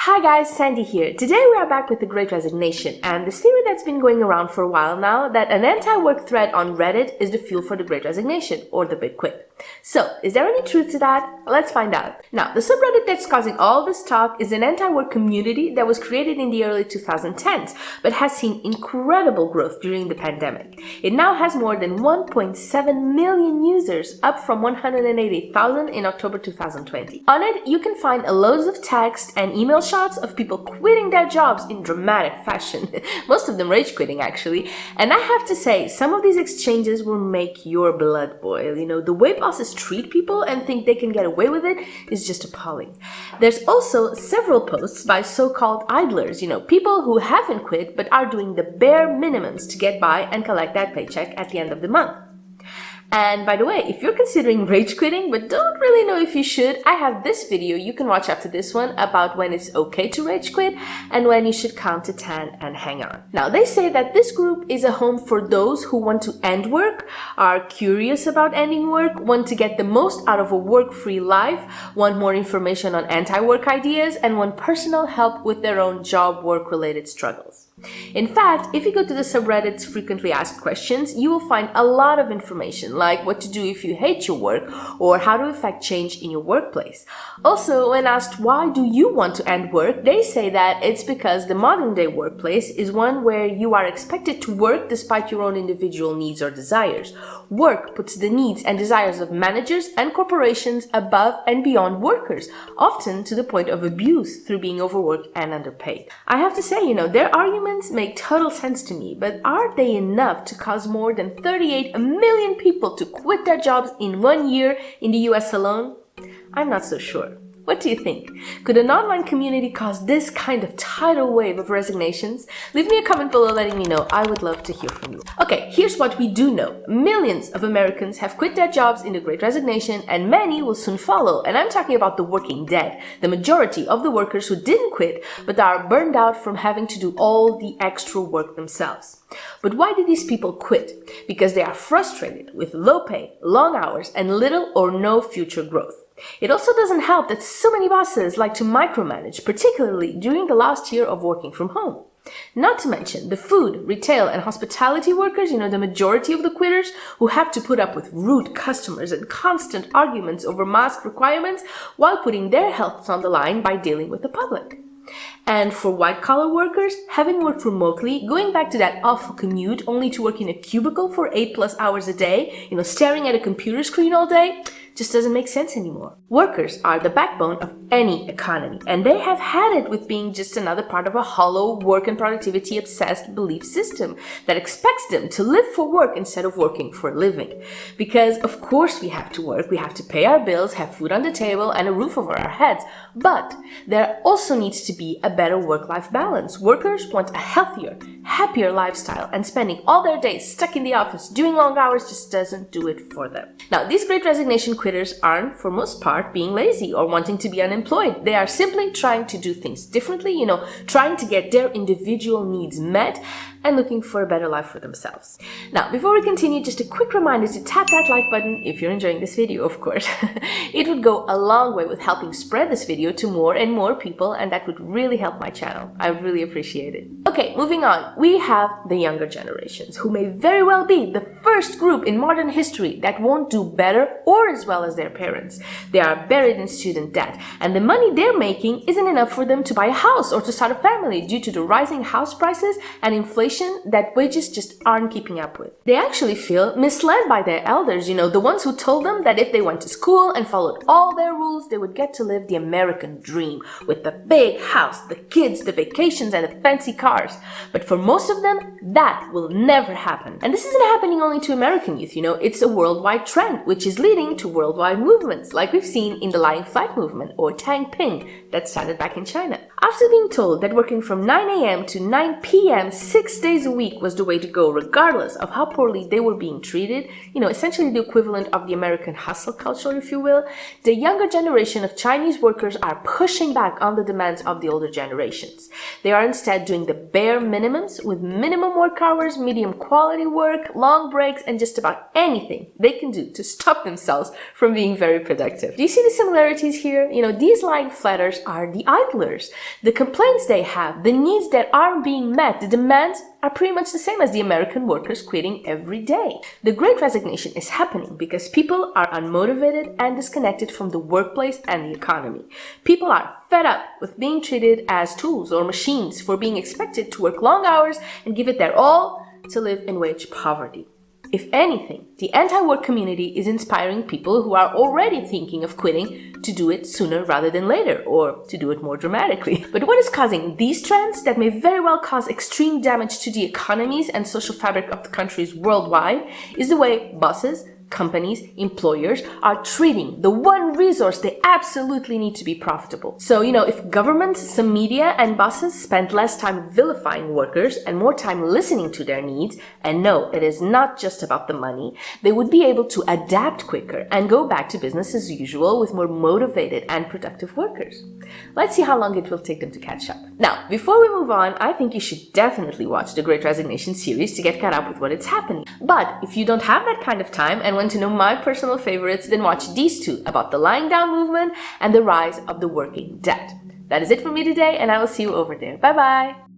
Hi guys, Sandy here. Today we are back with the Great Resignation and this theory that's been going around for a while now that an anti-work thread on Reddit is the fuel for the Great Resignation or the Big Quit. So, is there any truth to that? Let's find out. Now, the subreddit that's causing all this talk is an anti-work community that was created in the early 2010s but has seen incredible growth during the pandemic. It now has more than 1.7 million users, up from 180,000 in October 2020. On it, you can find loads of text and email shots of people quitting their jobs in dramatic fashion. Most of them rage quitting, actually. And I have to say, some of these exchanges will make your blood boil. You know, the way bosses treat people and think they can get away with it is just appalling. There's also several posts by so-called idlers, people who haven't quit but are doing the bare minimums to get by and collect that paycheck at the end of the month. And by the way, if you're considering rage quitting but don't really know if you should, I have this video you can watch after this one about when it's okay to rage quit and when you should count to 10 and hang on. Now, they say that this group is a home for those who want to end work, are curious about ending work, want to get the most out of a work-free life, want more information on anti-work ideas, and want personal help with their own job work-related struggles. In fact, if you go to the subreddit's frequently asked questions, you will find a lot of information, like what to do if you hate your work or how to effect change in your workplace. Also, when asked why do you want to end work, they say that it's because the modern day workplace is one where you are expected to work despite your own individual needs or desires. Work puts the needs and desires of managers and corporations above and beyond workers, often to the point of abuse through being overworked and underpaid. I have to say, their arguments make total sense to me, but are they enough to cause more than 38 million people to quit their jobs in 1 year in the US alone? I'm not so sure. What do you think? Could an online community cause this kind of tidal wave of resignations? Leave me a comment below letting me know. I would love to hear from you. Okay, here's what we do know. Millions of Americans have quit their jobs in the Great Resignation and many will soon follow. And I'm talking about the working dead, the majority of the workers who didn't quit but are burned out from having to do all the extra work themselves. But why do these people quit? Because they are frustrated with low pay, long hours, and little or no future growth. It also doesn't help that so many bosses like to micromanage, particularly during the last year of working from home. Not to mention the food, retail, and hospitality workers, the majority of the quitters who have to put up with rude customers and constant arguments over mask requirements while putting their health on the line by dealing with the public. And for white-collar workers, having worked remotely, going back to that awful commute only to work in a cubicle for 8+ hours a day, staring at a computer screen all day, just doesn't make sense anymore. Workers are the backbone of any economy, and they have had it with being just another part of a hollow, work and productivity obsessed belief system that expects them to live for work instead of working for a living. Because of course we have to work, we have to pay our bills, have food on the table, and a roof over our heads. But there also needs to be a better work-life balance. Workers want a healthier, happier lifestyle, and spending all their days stuck in the office doing long hours just doesn't do it for them. Now, these Great Resignation quitters aren't, for most part, being lazy or wanting to be unemployed. They are simply trying to do things differently, trying to get their individual needs met and looking for a better life for themselves. Now, before we continue, just a quick reminder to tap that like button if you're enjoying this video, of course. It would go a long way with helping spread this video to more and more people, and that would really help my channel. I would really appreciate it. Okay, moving on. We have the younger generations, who may very well be the first group in modern history that won't do better or as well as their parents. They are buried in student debt, and the money they're making isn't enough for them to buy a house or to start a family due to the rising house prices and inflation that wages just aren't keeping up with. They actually feel misled by their elders, the ones who told them that if they went to school and followed all their rules, they would get to live the American dream with the big house, the kids, the vacations, and the fancy cars. But for most of them, that will never happen. And this isn't happening only to American youth, it's a worldwide trend, which is leading to worldwide movements, like we've seen in the Lying Flat movement or Tang Ping that started back in China. After being told that working from 9 a.m. to 9 p.m. 6 days a week was the way to go, regardless of how poorly they were being treated, essentially the equivalent of the American hustle culture, if you will, the younger generation of Chinese workers are pushing back on the demands of the older generations. They are instead doing the bare minimums governments with minimum work hours, medium quality work, long breaks, and just about anything they can do to stop themselves from being very productive. Do you see the similarities here? These lying flatters are the idlers. The complaints they have, the needs that aren't being met, the demands are pretty much the same as the American workers quitting every day. The Great Resignation is happening because people are unmotivated and disconnected from the workplace and the economy. People are fed up with being treated as tools or machines, for being expected to work long hours and give it their all to live in wage poverty. If anything, the anti-work community is inspiring people who are already thinking of quitting to do it sooner rather than later, or to do it more dramatically. But what is causing these trends that may very well cause extreme damage to the economies and social fabric of the countries worldwide is the way bosses, companies, employers are treating the one resource they absolutely need to be profitable. So, if governments, some media, and bosses spent less time vilifying workers and more time listening to their needs, and no, it is not just about the money, they would be able to adapt quicker and go back to business as usual with more motivated and productive workers. Let's see how long it will take them to catch up. Now, before we move on, I think you should definitely watch the Great Resignation series to get caught up with what is happening. But if you don't have that kind of time and want to know my personal favorites, then watch these two about the lying down movement and the rise of the working dead. That is it for me today, and I will see you over there. Bye bye!